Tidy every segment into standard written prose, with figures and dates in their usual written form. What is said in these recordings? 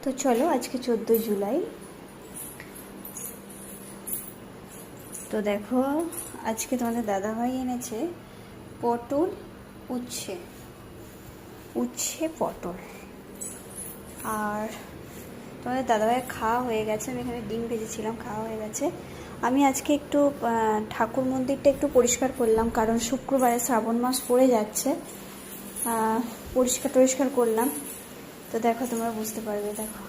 তো চলো আজকে 14 জুলাই। তো দেখো আজকে তোমাদের দাদাভাই এনেছে পটল, উচ্ছে উচ্ছে পটল। আর তোমাদের দাদাভাইয়ের খাওয়া হয়ে গেছে। আমি এখানে ডিম ভেজেছিলাম, খাওয়া হয়ে গেছে। আমি আজকে একটু ঠাকুর মন্দিরটা একটু পরিষ্কার করলাম, কারণ শুক্রবারে শ্রাবণ মাস পড়ে যাচ্ছে। পরিষ্কার করলাম। তো দেখো তোমরা বুঝতে পারবে, দেখো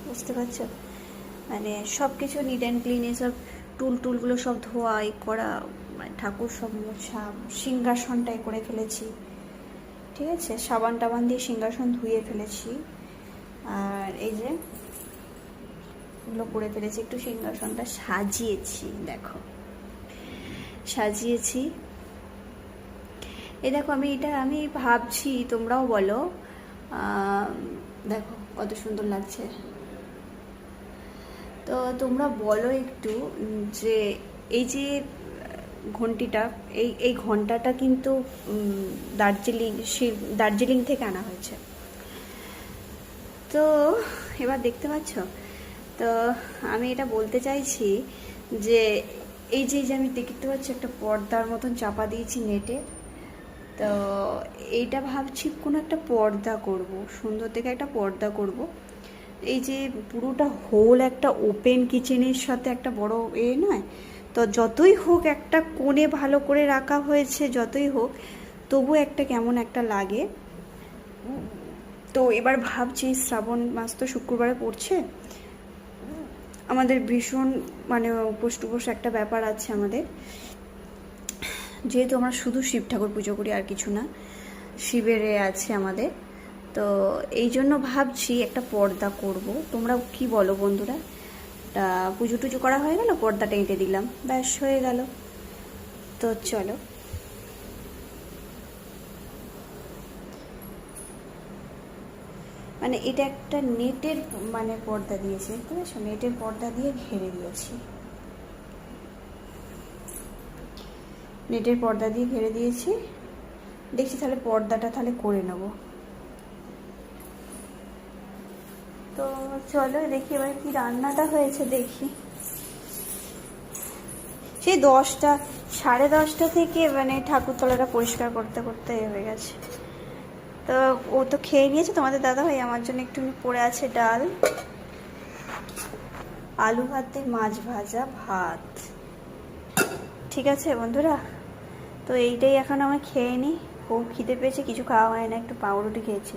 বুঝতে পারছো, মানে সব কিছু নিট অ্যান্ড ক্লিন, এসব টুলগুলো সব ধোয়া করা, মানে ঠাকুর সব মোছা, সিংহাসনটাই করে ফেলেছি, ঠিক আছে, সাবান টাবান দিয়ে সিংহাসন ধুয়ে ফেলেছি। আর এই যে এগুলো করে ফেলেছি, একটু সিংহাসনটা সাজিয়েছি, দেখো সাজিয়েছি। এই দেখো আমি ভাবছি, তোমরাও বলো, দেখো কত সুন্দর লাগছে। তো তোমরা বলো একটু যে এই যে ঘন্টিটা, এই ঘন্টাটা কিন্তু দার্জিলিং থেকে আনা হয়েছে। তো এবার দেখতে পাচ্ছ, তো আমি এটা বলতে চাইছি যে এই যে আমি দেখতে পাচ্ছি একটা পর্দার মতন চাপা দিয়েছি নেটে। তো এইটা ভাবছি কোনো একটা পর্দা করব, সুন্দর থেকে একটা পর্দা করব। এই যে পুরোটা হোল একটা ওপেন কিচেনের সাথে একটা বড় নয়, তো যতই হোক একটা কোণে ভালো করে রাখা হয়েছে, যতই হোক তবু একটা কেমন একটা লাগে। তো এবার ভাবছি শ্রাবণ মাস তো শুক্রবারে পড়ছে, আমাদের ভীষণ মানে উপোস একটা ব্যাপার আছে আমাদের, যেহেতু আমরা শুধু শিব ঠাকুর পুজো করি, আর কিছু না, শিবের আছে আমাদের। তো এই জন্য ভাবছি একটা পর্দা করব। তোমরা কি বলো বন্ধুরা? পুজো টুজো করা হয়ে গেল, পর্দাটা এঁটে দিলাম, ব্যাস হয়ে গেল। তো চলো, মানে এটা একটা নেটের মানে পর্দা দিয়েছে, দেখতে পাচ্ছ, নেটের পর্দা দিয়ে ঘিরে দিয়েছি, নেটের পর্দা দিয়ে ঘিরে দিয়েছি। দেখছি তাহলে পর্দাটা তাহলে করে নেব। তো চলো দেখি এবার কি রান্নাটা হয়েছে দেখি। সেই 10টা 10:30 থেকে মানে ঠাকুরতলাটা পরিষ্কার করতে করতে হয়ে গেছে। তো ও তো খেয়ে নিয়েছে তোমাদের দাদাভাই, আমার জন্য একটু পড়ে আছে ডাল, আলু ভাতে মাছ ভাজা, ভাত। ঠিক আছে বন্ধুরা, তো এইটাই এখন আমি খেয়ে নিই। খুব খিদে পেয়েছে, কিছু খাওয়া হয় না, একটু পাউরুটি খেয়েছি।